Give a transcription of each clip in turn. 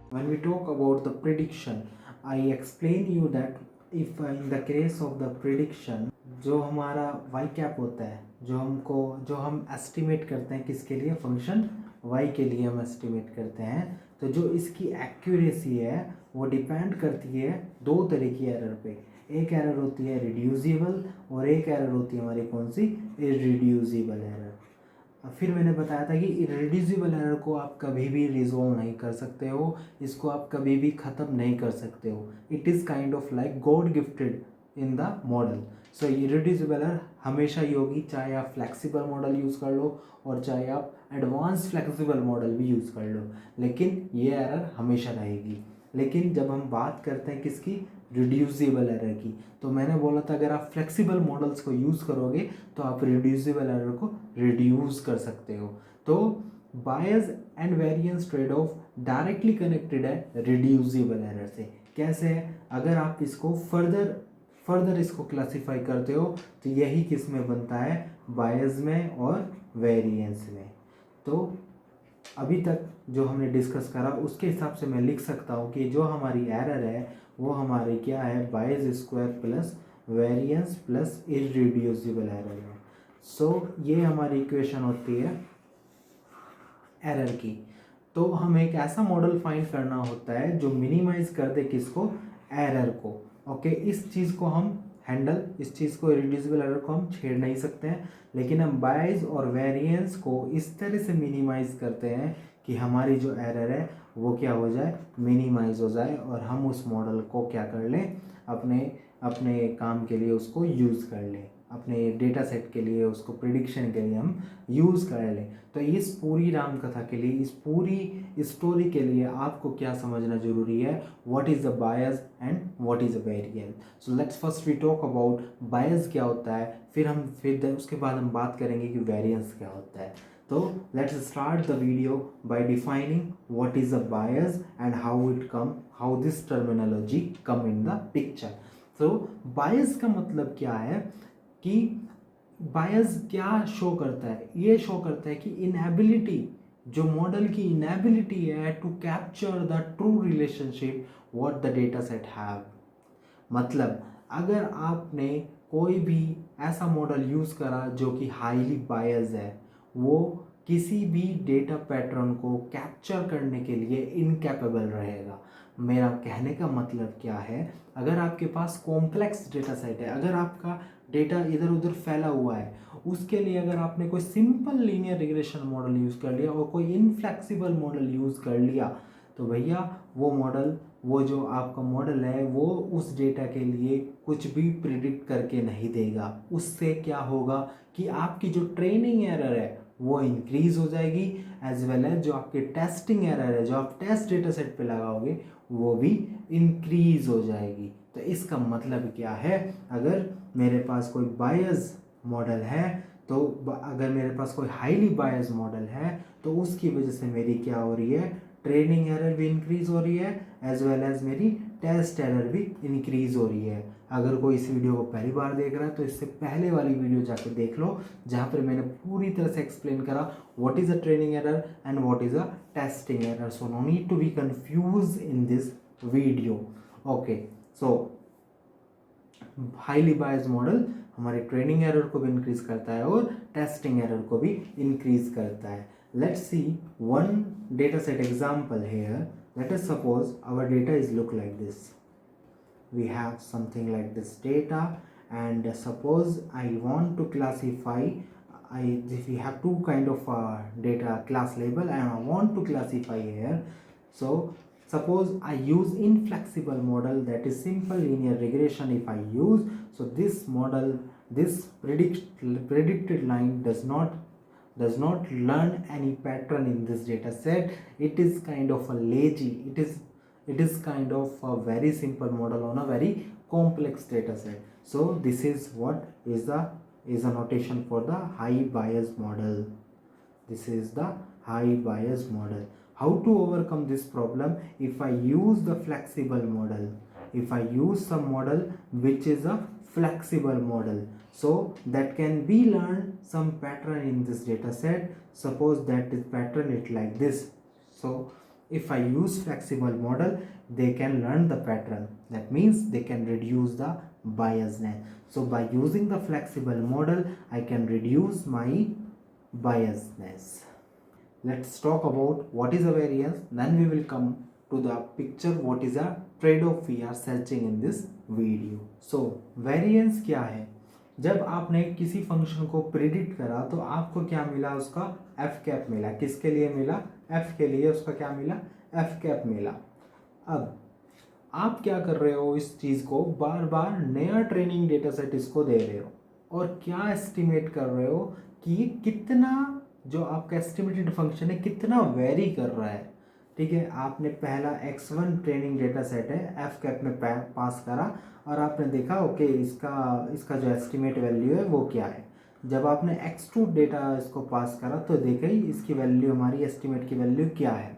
When we talk about the prediction, I explain you that if in the case of the prediction, जो हमारा y cap होता है, जो हम estimate करते हैं किसके लिए, फंक्शन y के लिए हम एस्टिमेट करते हैं, तो जो इसकी एक्यूरेसी है वो डिपेंड करती है दो तरह की एरर पे। एक एरर होती है रिड्यूसिबल और एक एरर होती है हमारी कौन सी, इररिड्यूसिबल एरर। फिर मैंने बताया था कि इररिड्यूसिबल एरर को आप कभी भी रिजॉल्व नहीं कर सकते हो, इसको आप कभी भी ख़त्म नहीं कर सकते हो। It is kind of like God gifted in the model. So irreducible error हमेशा ही होगी, चाहे आप फ्लेक्सिबल मॉडल यूज़ कर लो और चाहे आप एडवांस फ्लेक्सिबल मॉडल भी यूज़ कर लो, लेकिन ये एरर हमेशा रहेगी। लेकिन जब हम बात करते हैं किसकी, रिड्यूसिबल एरर की, तो मैंने बोला था अगर आप फ्लेक्सिबल मॉडल्स को यूज़ करोगे तो आप रिड्यूसिबल एरर को रिड्यूस कर सकते हो। तो bias and variance trade off directly connected है रिड्यूसिबल एरर से। कैसे है, अगर आप इसको फर्दर इसको क्लासिफाई करते हो तो यही किस में बनता है, बायस में और वेरिएंस में। तो अभी तक जो हमने डिस्कस करा उसके हिसाब से मैं लिख सकता हूँ कि जो हमारी एरर है वो हमारी क्या है, bias square plus variance plus irreducible error है। सो ये हमारी इक्वेशन होती है एरर की। तो हमें एक ऐसा मॉडल फाइंड करना होता है जो मिनिमाइज कर दे किसको, एरर को। ओके, इस चीज़ को हम हैंडल, इस चीज़ को इररिड्यूसिबल एरर को हम छेड़ नहीं सकते हैं, लेकिन हम बायस और वेरिएंस को इस तरह से मिनिमाइज करते हैं कि हमारी जो एरर है वो क्या हो जाए, मिनिमाइज हो जाए और हम उस मॉडल को क्या कर लें, अपने अपने काम के लिए उसको यूज़ कर लें, अपने डेटा सेट के लिए उसको प्रिडिक्शन के लिए हम यूज़ कर लें। तो इस पूरी राम कथा के लिए, इस पूरी स्टोरी के लिए आपको क्या समझना जरूरी है, what is the bias and what is the variance. So let's first we talk about bias क्या होता है, फिर उसके बाद हम बात करेंगे कि वेरिएंस क्या होता है। तो let's start the video by defining what is a bias and how this terminology come in the picture. So bias का मतलब क्या है कि बायस क्या शो करता है, ये शो करता है कि इनएबिलिटी, जो मॉडल की इनएबिलिटी है to capture the true relationship what the data set have. मतलब अगर आपने कोई भी ऐसा मॉडल यूज़ करा जो कि हाईली बायस है, वो किसी भी डेटा पैटर्न को कैप्चर करने के लिए इनकैपेबल रहेगा। मेरा कहने का मतलब क्या है, अगर आपके पास कॉम्प्लेक्स डेटा सेट है, अगर आपका डेटा इधर उधर फैला हुआ है, उसके लिए अगर आपने कोई simple linear regression model use कर लिया और कोई इनफ्लेक्सिबल मॉडल यूज़ कर लिया, तो भैया वो मॉडल, वो जो आपका मॉडल है वो उस डेटा के लिए कुछ भी प्रिडिक्ट करके नहीं देगा। उससे क्या होगा कि आपकी जो ट्रेनिंग एरर है वो इंक्रीज हो जाएगी, एज वेल एज जो आपकी टेस्टिंग एरर है जो आप टेस्ट डेटा सेट पे लगाओगे वो भी इंक्रीज हो जाएगी। तो इसका मतलब क्या है, अगर मेरे पास कोई बायस मॉडल है, तो अगर मेरे पास कोई हाईली बायस मॉडल है तो उसकी वजह से मेरी क्या हो रही है, ट्रेनिंग एरर भी इंक्रीज हो रही है, एज वेल एज मेरी टेस्ट एरर भी इंक्रीज हो रही है। अगर कोई इस वीडियो को पहली बार देख रहा है तो इससे पहले वाली वीडियो जाके देख लो, जहाँ पर मैंने पूरी तरह से एक्सप्लेन करा what is a training error and what is a testing error. So no need to be confuse in this video. Okay, so highly biased model हमारे ट्रेनिंग एरर को भी इंक्रीज करता है और टेस्टिंग एरर को भी increase करता है। Let's see one data set example here. Let us suppose our data is look like this. We have something like this data, and suppose I want to classify, if we have two kind of data class label and I want to classify here. So suppose I use inflexible model, that is simple linear regression. If I use, so this model, this predicted line does not learn any pattern in this data set. It is kind of a lazy, it is kind of a very simple model on a very complex data set. So this is what is a notation for the high bias model. This is the high bias model. How to overcome this problem? If I use the flexible model, if I use some model which is a flexible model, so that can be learned some pattern in this data set. Suppose that is pattern it like this. So If I use flexible model, they can learn the pattern. That means they can reduce the biasness. So by using the flexible model, I can reduce my biasness. Let's talk about what is a variance. Then we will come to the picture what is a trade-off we are searching in this video. So variance क्या है? जब आपने किसी function को predict करा तो आपको क्या मिला? उसका एफ कैप मिला. किसके लिए मिला? एफ के लिए उसका क्या मिला? एफ कैप मिला. अब आप क्या कर रहे हो? इस चीज़ को बार बार नया ट्रेनिंग डेटा सेट इसको दे रहे हो और क्या एस्टिमेट कर रहे हो कि कितना जो आपका एस्टिमेटेड फंक्शन है कितना वेरी कर रहा है. ठीक है, आपने पहला x1 ट्रेनिंग डेटा सेट है एफ कैप में पास करा और आपने देखा ओके इसका जो एस्टिमेट वैल्यू है वो क्या है. जब आपने x2 डेटा इसको पास करा तो देखा ही इसकी वैल्यू हमारी एस्टिमेट की वैल्यू क्या है.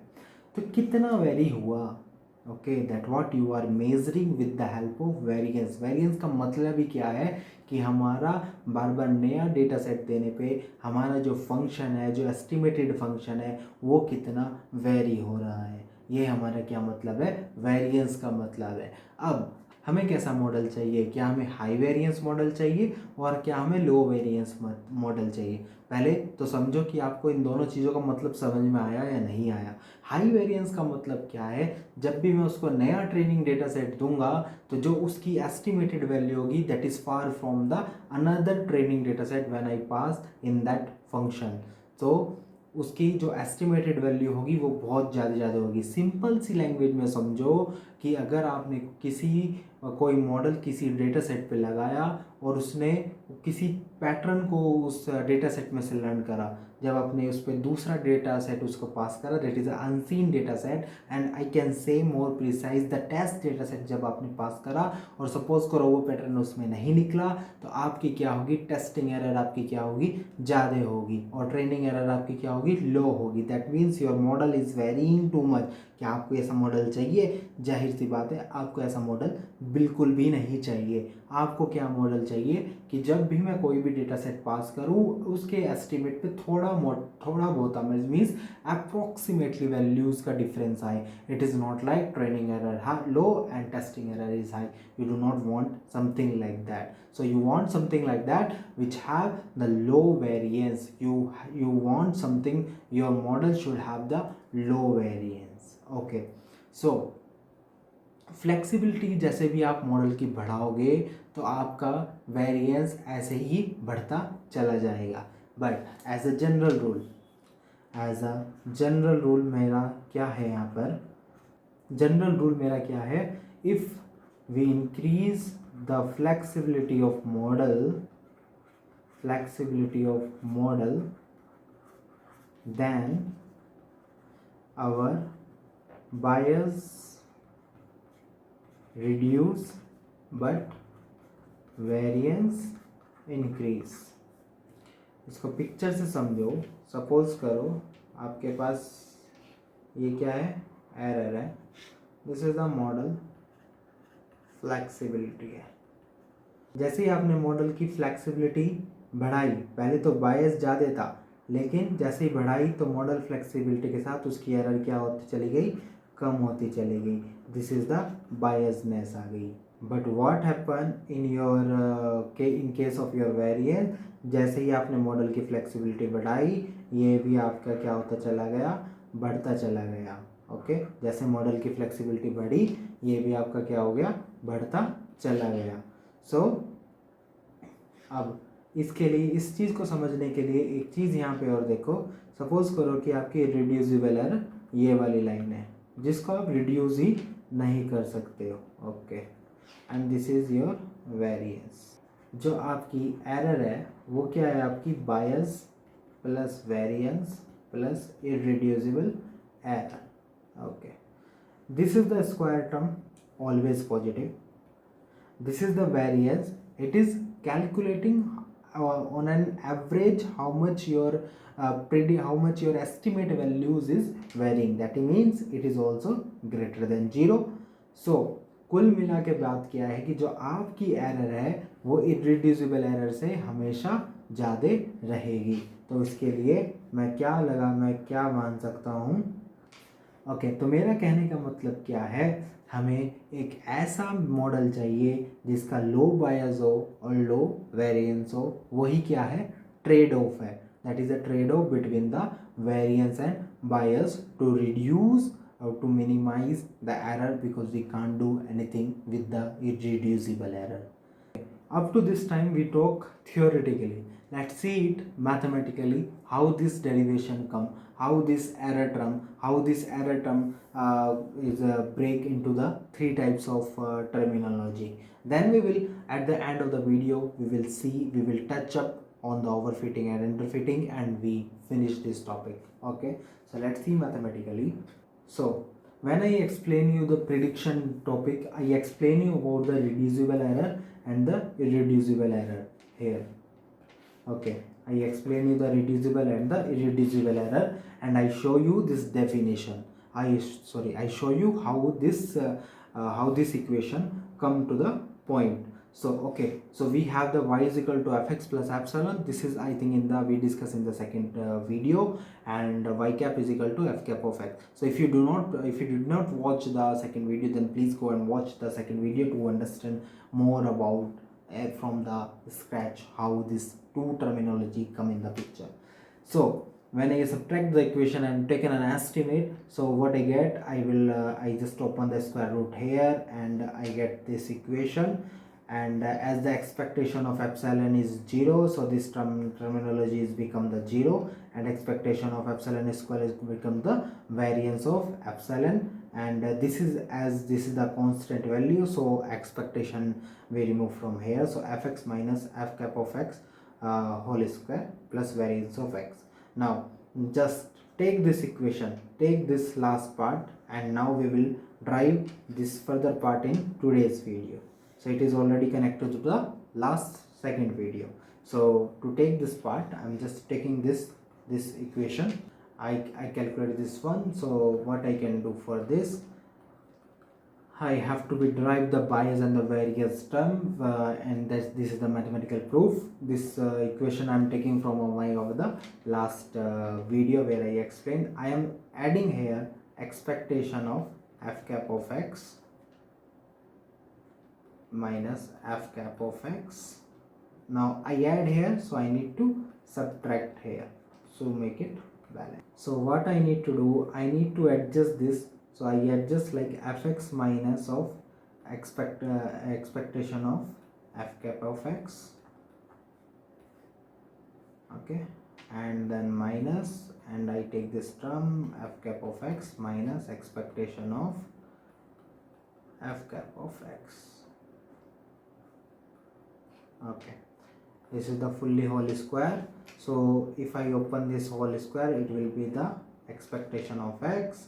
तो कितना वेरी हुआ. Okay, that what you are measuring with the help of variance. Variance का मतलब ही क्या है कि हमारा बार बार नया डेटा सेट देने पे हमारा जो फंक्शन है, जो एस्टिमेटेड फंक्शन है, वो कितना वेरी हो रहा है. ये हमारा क्या मतलब है? वेरिएंस का मतलब है. अब हमें कैसा मॉडल चाहिए? क्या हमें हाई वेरिएंस मॉडल चाहिए और क्या हमें लो वेरिएंस मॉडल चाहिए? पहले तो समझो कि आपको इन दोनों चीज़ों का मतलब समझ में आया या नहीं आया. हाई वेरिएंस का मतलब क्या है? जब भी मैं उसको नया ट्रेनिंग डेटा सेट दूंगा तो जो उसकी एस्टिमेटेड वैल्यू होगी that is far from the another training data set when I pass in that function. तो उसकी जो एस्टिमेटेड वैल्यू होगी वो बहुत ज़्यादा होगी. सिंपल सी लैंग्वेज में समझो कि अगर आपने कोई मॉडल किसी डेटा सेट पे लगाया और उसने किसी पैटर्न को उस डेटा सेट में से लर्न करा, जब आपने उस पर दूसरा डेटा सेट उसको पास करा that is a unseen data set and I can say more precise the test data set जब आपने पास करा और सपोज करो वो पैटर्न उसमें नहीं निकला तो आपकी क्या होगी? टेस्टिंग एरर आपकी क्या होगी? ज़्यादा होगी और ट्रेनिंग एरर आपकी क्या होगी? लो होगी. That means your model is varying too much. क्या आपको ऐसा मॉडल चाहिए? जाहिर सी बात है आपको ऐसा मॉडल बिल्कुल भी नहीं चाहिए. आपको क्या मॉडल चाहिए कि जब भी मैं कोई भी डेटा सेट पास करूँ उसके एस्टिमेट पे थोड़ा बहुत मीन्स अप्रोक्सीमेटली वैल्यूज़ का डिफरेंस आए. It is not like training error low and testing error is high. You do not want something like that. So you want something like that which have the low variance. You want something, your model should have the low variance. Okay, so flexibility जैसे भी आप model की बढ़ाओगे तो आपका variance ऐसे ही बढ़ता चला जाएगा. But as a general rule मेरा क्या है यहाँ पर? जनरल रूल मेरा क्या है? If we increase the flexibility of model then our bias reduce but variance increase. इसको पिक्चर से समझो. सपोज करो आपके पास ये क्या है? एरर है. This is the model flexibility है. जैसे ही आपने मॉडल की फ्लेक्सिबिलिटी बढ़ाई, पहले तो बायस ज़्यादा था लेकिन जैसे ही बढ़ाई तो मॉडल फ्लेक्सिबिलिटी के साथ उसकी एरर क्या होती चली गई? कम होती चली गई. दिस इज़ द बायसनेस आ गई. But what happen in case of your variance? जैसे ही आपने मॉडल की फ्लेक्सिबिलिटी बढ़ाई ये भी आपका क्या होता चला गया? बढ़ता चला गया. ओके, जैसे मॉडल की फ्लेक्सिबिलिटी बढ़ी ये भी आपका क्या हो गया? बढ़ता चला गया. सो अब इसके लिए, इस चीज़ को समझने के लिए एक चीज़ यहाँ पे और देखो. सपोज करो कि आपकी रिड्यूसिबल एरर ये वाली लाइन है जिसको आप रिड्यूस ही नहीं कर सकते हो. Okay, and this is your variance. जो आपकी एरर है वो क्या है? आपकी bias plus variance plus irreducible error. Okay, this is the square term always positive. This is the variance. It is calculating on an average how much your estimate values is varying. That means it is also greater than 0. So कुल मिला के बात क्या है कि जो आपकी error है वो इररिड्यूसिबल एरर से हमेशा ज़्यादा रहेगी. तो इसके लिए मैं क्या मान सकता हूँ? ओके, तो मेरा कहने का मतलब क्या है, हमें एक ऐसा मॉडल चाहिए जिसका लो बायस हो और लो वेरिएंस हो। वही क्या है, ट्रेड ऑफ है। That is a trade off between the variance and bias to reduce or to minimize the error, because we can't do anything with the irreducible error. Up to this time we talk theoretically. Let's see it mathematically, how this derivation come, how this error term is break into the three types of terminology. Then we will, at the end of the video, we will see, we will touch up on the overfitting and underfitting, and we finish this topic. Okay, so let's see mathematically. So when I explain you the prediction topic, I explain you about the reducible error and the irreducible error here. Okay, I explain you the reducible and the irreducible error, and I show you this definition. I show you how this equation come to the point. So okay, so we have the y is equal to fx plus epsilon. This is, I think, in the we discussed in the second video, and y cap is equal to f cap of x. So if you did not watch the second video, then please go and watch the second video to understand more about from the scratch how this two terminology come in the picture. So when I subtract the equation and taken an estimate, so what I get, I just open the square root here and I get this equation. And as the expectation of epsilon is 0, so this terminology is become the 0, and expectation of epsilon square is become the variance of epsilon. And this is the constant value, so expectation we remove from here, so fx minus f cap of x whole square plus variance of x. Now just take this equation, take this last part, and now we will drive this further part in today's video. So it is already connected to the second video. So to take this part, I'm just taking this equation. I calculate this one. So what I can do for this, I have to be derive the bias and the variance term, and this is the mathematical proof. This equation I'm taking from my of the last video where I explained. I am adding here expectation of f cap of x minus f cap of x. Now I add here, so I need to subtract here, so make it balance. So what I need to do, I need to adjust this. So I adjust like fx minus of expectation of f cap of x, okay, and then minus, and I take this term f cap of x minus expectation of f cap of x. Okay, this is the fully whole square. So if I open this whole square, it will be the expectation of x,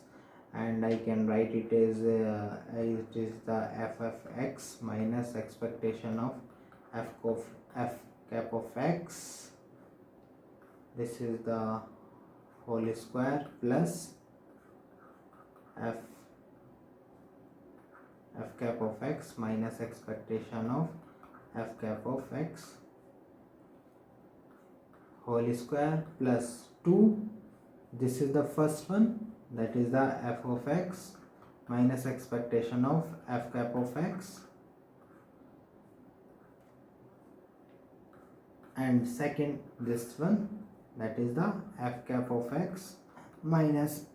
and I can write it as it is the f of x minus expectation of f cap of x. This is the whole square plus f cap of x minus expectation of f cap of x whole square plus 2. This is the first one, that is the f of x minus expectation of f cap of x, and second this one, that is the f cap of x minus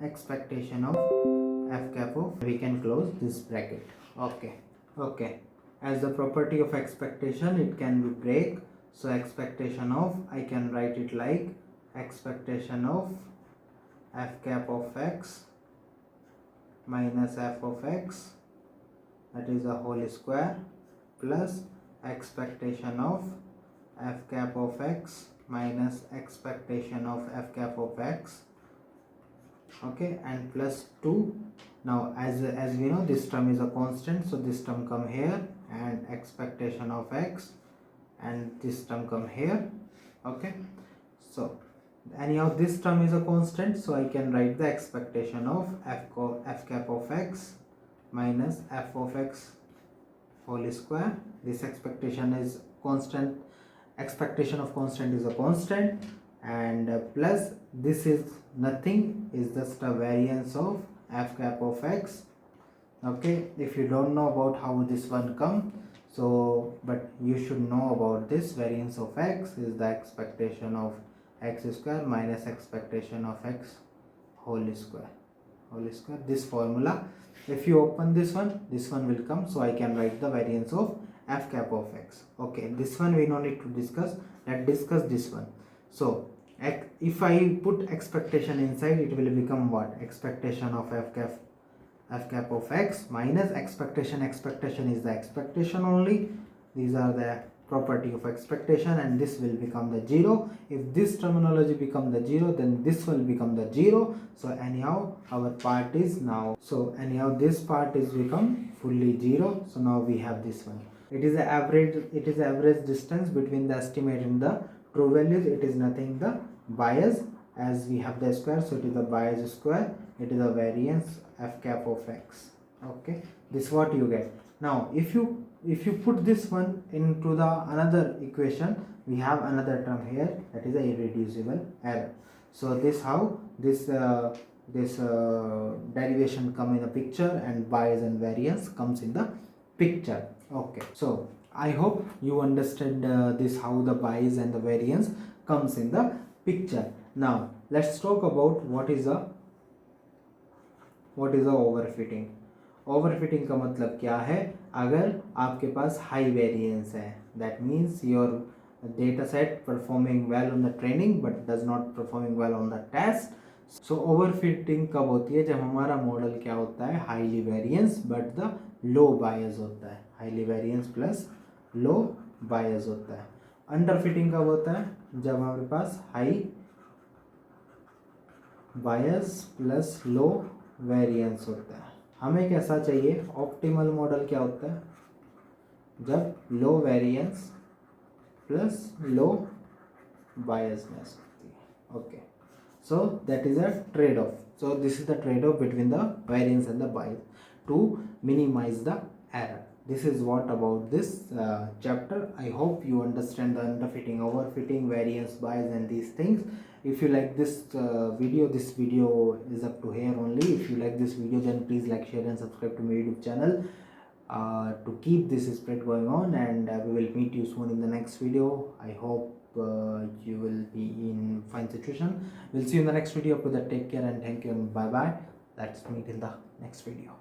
expectation of f cap of, we can close this bracket. Okay, as the property of expectation, it can be break. So expectation of, I can write it like expectation of f cap of x minus f of x, that is the whole square, plus expectation of f cap of x minus expectation of f cap of x, okay, and plus 2. Now as we know, this term is a constant, so this term come here, and expectation of x, and this term come here, okay. So anyhow this term is a constant, so I can write the expectation of f cap of x minus f of x whole square. This expectation is constant, expectation of constant is a constant, and plus this is nothing, is just a variance of f cap of x. Okay, if you don't know about how this one come, so but you should know about this. Variance of x is the expectation of x square minus expectation of x whole square. This formula, if you open this one will come, so I can write the variance of f cap of x. Okay, this one we no need to discuss. Let's discuss this one. So if I put expectation inside, it will become what? Expectation of f cap of x minus expectation is the expectation only. These are the property of expectation, and this will become the 0. If this terminology become the 0, then this will become the 0. So anyhow our part is now, so anyhow this part is become fully 0. So now we have this one. It is the average distance between the estimate and the true values. It is nothing the bias, as we have the square, so it is the bias square. It is a variance f cap of x. Okay, this is what you get. Now if you put this one into the another equation, we have another term here, that is a irreducible error. So this how this derivation come in the picture, and bias and variance comes in the picture. Okay, so I hope you understand this, how the bias and the variance comes in the picture. Now let's talk about what is a overfitting. Overfitting का मतलब क्या है? अगर आपके पास high variance है, that means your data set performing well on the training but does not performing well on the test. So overfitting कब होती है? जब हमारा मॉडल क्या होता है? Highly variance but the low bias होता है. Highly variance plus low bias होता है. अंडरफिटिंग कब होता है? जब हमारे पास high bias plus low variance होता है. हमें कैसा चाहिए? ऑप्टिमल मॉडल क्या होता है? जब low variance plus low biasness होती है. Okay, so that is a trade off. So this is the trade off between the variance and the bias to minimize the error. This is what about this chapter. I hope you understand the underfitting, overfitting, variance, bias and these things. If you like this video is up to here only. If you like this video, then please like, share and subscribe to my YouTube channel to keep this spread going on, and we will meet you soon in the next video. I hope you will be in fine situation. We'll see you in the next video. Up to that, take care and thank you and bye bye. Let's meet in the next video.